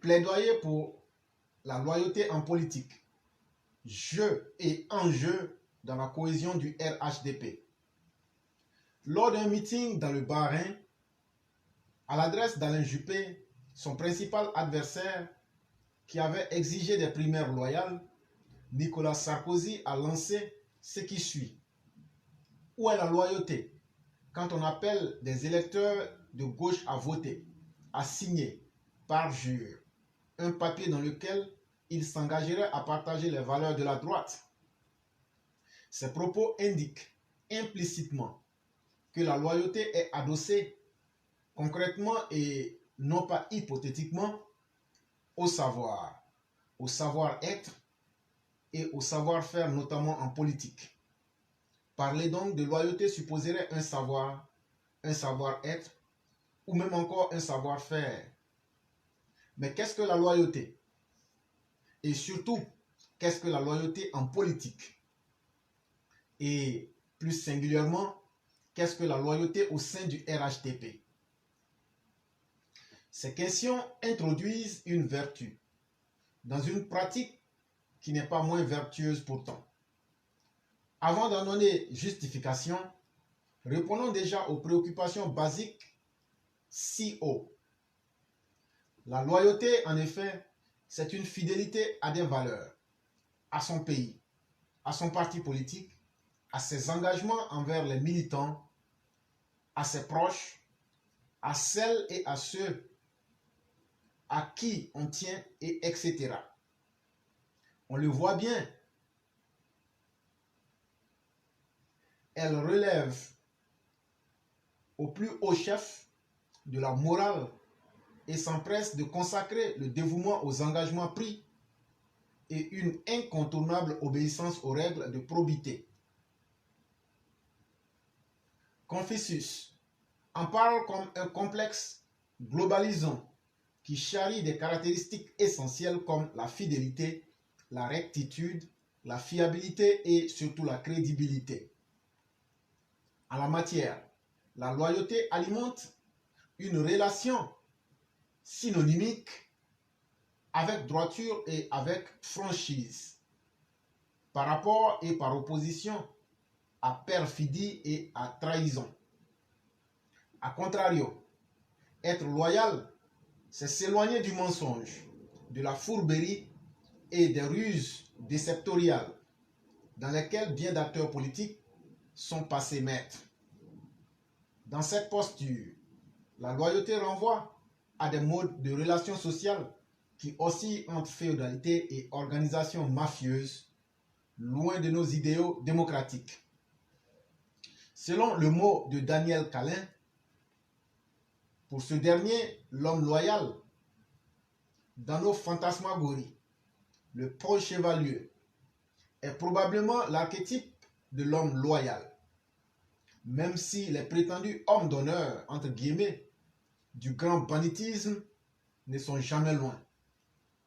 Plaidoyer pour la loyauté en politique. Jeu et enjeu dans la cohésion du RHDP. Lors d'un meeting dans le Bas-Rhin, à l'adresse d'Alain Juppé, son principal adversaire, qui avait exigé des primaires loyales, Nicolas Sarkozy a lancé ce qui suit. Où est la loyauté quand on appelle des électeurs de gauche à voter, à signer, parjure, un papier dans lequel ils s'engageraient à partager les valeurs de la droite? Ces propos indiquent implicitement que la loyauté est adossée concrètement et non pas hypothétiquement au savoir-être et au savoir-faire, notamment en politique. Parler donc de loyauté supposerait un savoir-être ou même encore un savoir-faire. Mais qu'est-ce que la loyauté? Et surtout, qu'est-ce que la loyauté en politique? Et plus singulièrement, qu'est-ce que la loyauté au sein du RHDP? Ces questions introduisent une vertu dans une pratique qui n'est pas moins vertueuse pourtant. Avant d'en donner justification, répondons déjà aux préoccupations basiques si haut. La loyauté, en effet, c'est une fidélité à des valeurs, à son pays, à son parti politique, à ses engagements envers les militants, à ses proches, à celles et à ceux à qui on tient, et etc. On le voit bien, elle relève au plus haut chef de la morale et s'empresse de consacrer le dévouement aux engagements pris et une incontournable obéissance aux règles de probité. Confucius en parle comme un complexe globalisant qui charrie des caractéristiques essentielles comme la fidélité, la rectitude, la fiabilité et surtout la crédibilité. En la matière, la loyauté alimente une relation synonymique avec droiture et avec franchise, par rapport et par opposition à perfidie et à trahison. A contrario, être loyal, c'est s'éloigner du mensonge, de la fourberie et des ruses déceptoriales dans lesquelles bien d'acteurs politiques sont passés maîtres. Dans cette posture, la loyauté renvoie à des modes de relations sociales qui oscillent entre féodalité et organisation mafieuse, loin de nos idéaux démocratiques. Selon le mot de Daniel Calin, pour ce dernier, l'homme loyal, dans nos fantasmagories, le pro-chevalier est probablement l'archétype de l'homme loyal, même si les prétendus hommes d'honneur, entre guillemets, du grand banditisme ne sont jamais loin,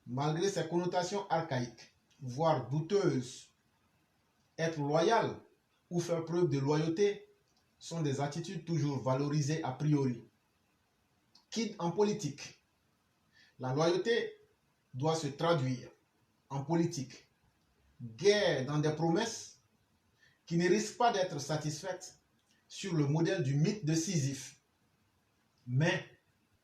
malgré ses connotations archaïques, voire douteuses. Être loyal ou faire preuve de loyauté sont des attitudes toujours valorisées a priori. Quitte en politique, la loyauté doit se traduire en politique, guère dans des promesses qui ne risquent pas d'être satisfaites sur le modèle du mythe de Sisyphe, mais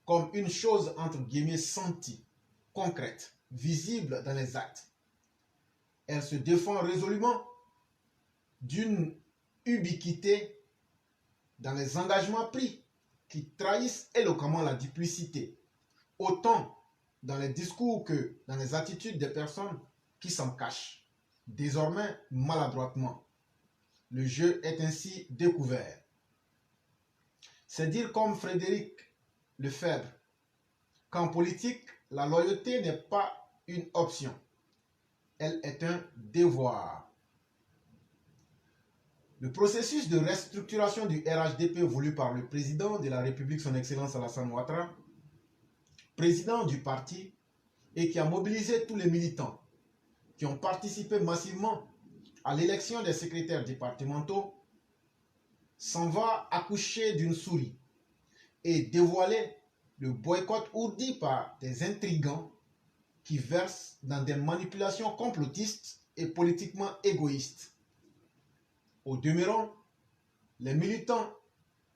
comme une chose entre guillemets sentie, concrète, visible dans les actes. Elle se défend résolument d'une ubiquité dans les engagements pris qui trahissent éloquemment la duplicité, autant dans les discours que dans les attitudes des personnes qui s'en cachent, désormais maladroitement. Le jeu est ainsi découvert. C'est dire comme Frédéric Lefebvre qu'en politique, la loyauté n'est pas une option, elle est un devoir. Le processus de restructuration du RHDP voulu par le président de la République, son Excellence Alassane Ouattara, président du parti, et qui a mobilisé tous les militants qui ont participé massivement à l'élection des secrétaires départementaux, s'en va accoucher d'une souris et dévoiler le boycott ourdi par des intrigants qui versent dans des manipulations complotistes et politiquement égoïstes. Au demeurant, les militants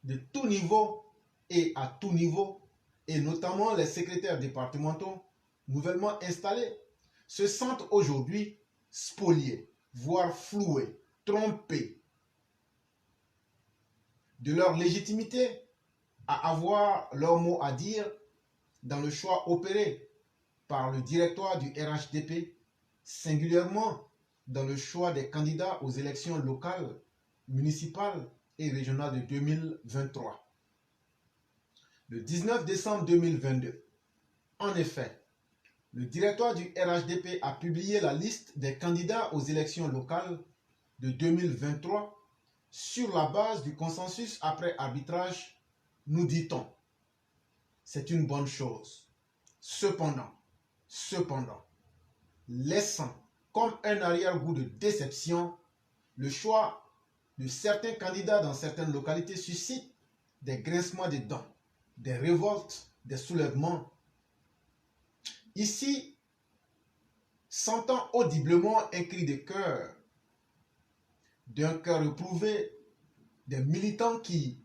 de tout niveau et à tout niveau, et notamment les secrétaires départementaux nouvellement installés, se sentent aujourd'hui spoliés, voire floués, trompés de leur légitimité à avoir leur mot à dire dans le choix opéré par le directoire du RHDP, singulièrement dans le choix des candidats aux élections locales, municipales et régionales de 2023. Le 19 décembre 2022, en effet, le directoire du RHDP a publié la liste des candidats aux élections locales de 2023 sur la base du consensus après arbitrage, nous dit-on. C'est une bonne chose. Cependant, laissant comme un arrière-goût de déception, le choix de certains candidats dans certaines localités suscite des grincements de dents, des révoltes, des soulèvements. Ici, s'entend audiblement un cri de cœur, d'un cœur éprouvé, des militants qui,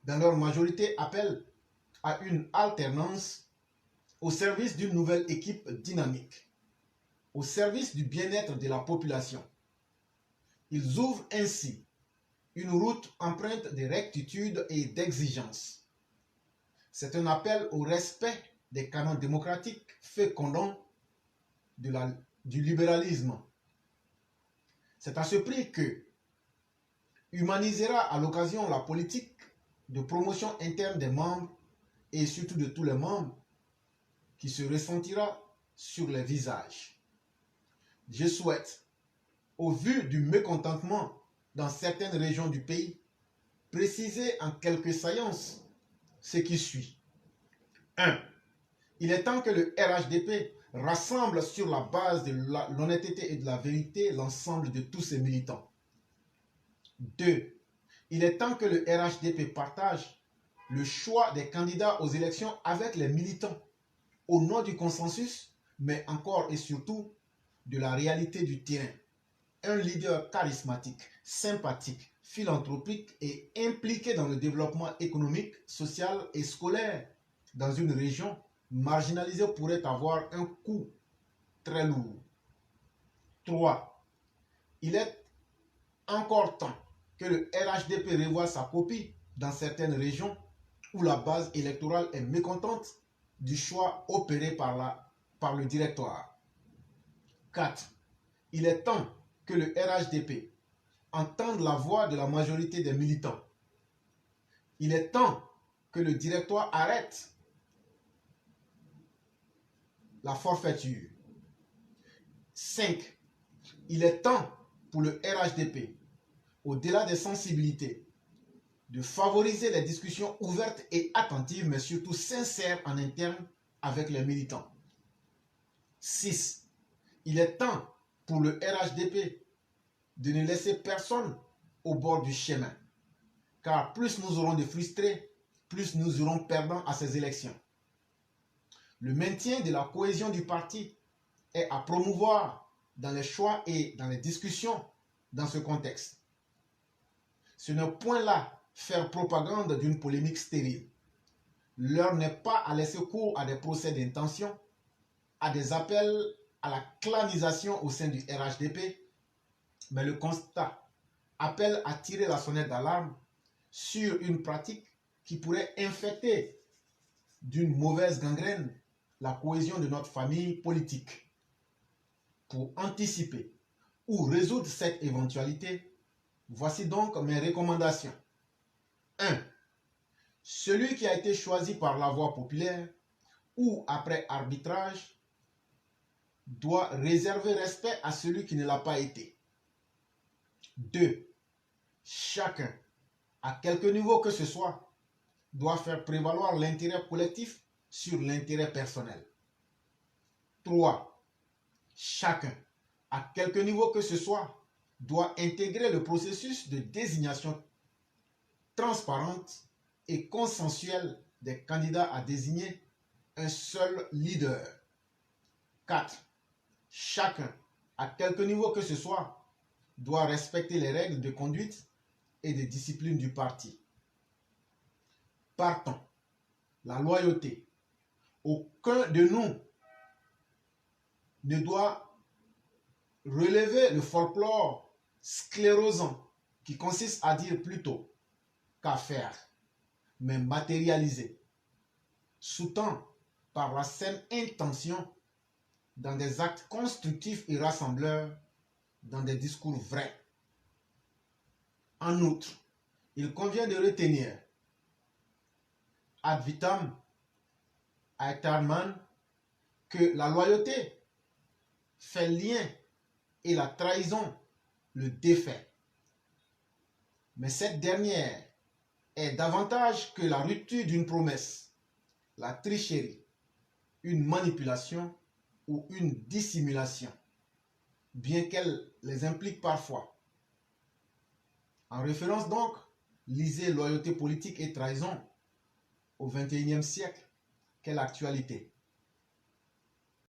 dans leur majorité, appellent à une alternance au service d'une nouvelle équipe dynamique, au service du bien-être de la population. Ils ouvrent ainsi une route empreinte de rectitude et d'exigence. C'est un appel au respect des canons démocratiques fécondants du libéralisme. C'est à ce prix que humanisera à l'occasion la politique de promotion interne des membres et surtout de tous les membres qui se ressentira sur les visages. Je souhaite, au vu du mécontentement dans certaines régions du pays, préciser en quelques saillances ce qui suit. 1. Il est temps que le RHDP rassemble sur la base de l'honnêteté et de la vérité l'ensemble de tous ses militants. 2. Il est temps que le RHDP partage le choix des candidats aux élections avec les militants au nom du consensus, mais encore et surtout de la réalité du terrain. Un leader charismatique, sympathique, philanthropique et impliqué dans le développement économique, social et scolaire dans une région marginalisée pourrait avoir un coût très lourd. 3. Il est encore temps que le RHDP revoie sa copie dans certaines régions où la base électorale est mécontente du choix opéré par le directoire. 4. Il est temps que le RHDP entende la voix de la majorité des militants. Il est temps que le directoire arrête la forfaiture. 5. Il est temps pour le RHDP, au-delà des sensibilités, de favoriser les discussions ouvertes et attentives, mais surtout sincères en interne avec les militants. 6. Il est temps pour le RHDP de ne laisser personne au bord du chemin, car plus nous aurons de frustrés, plus nous serons perdants à ces élections. Le maintien de la cohésion du parti est à promouvoir dans les choix et dans les discussions dans ce contexte. Ce n'est point là faire propagande d'une polémique stérile. L'heure n'est pas à laisser cours à des procès d'intention, à des appels à la clanisation au sein du RHDP, mais le constat appelle à tirer la sonnette d'alarme sur une pratique qui pourrait infecter d'une mauvaise gangrène la cohésion de notre famille politique. Pour anticiper ou résoudre cette éventualité, voici donc mes recommandations. 1. Celui qui a été choisi par la voie populaire ou après arbitrage doit réserver respect à celui qui ne l'a pas été. 2. Chacun, à quelque niveau que ce soit, doit faire prévaloir l'intérêt collectif sur l'intérêt personnel. 3. Chacun, à quelque niveau que ce soit, doit intégrer le processus de désignation transparente et consensuelle des candidats à désigner un seul leader. 4. Chacun, à quelque niveau que ce soit, doit respecter les règles de conduite et de discipline du parti. Partons. La loyauté. Aucun de nous ne doit relever le folklore sclérosant qui consiste à dire plutôt qu'à faire, mais matérialisé, sous-tend par la saine intention dans des actes constructifs et rassembleurs, dans des discours vrais. En outre, il convient de retenir ad vitam aeternam que la loyauté fait lien et la trahison le défait. Mais cette dernière est davantage que la rupture d'une promesse, la tricherie, une manipulation ou une dissimulation, bien qu'elle les implique parfois. En référence donc, lisez Loyauté politique et trahison au XXIe siècle. Quelle actualité!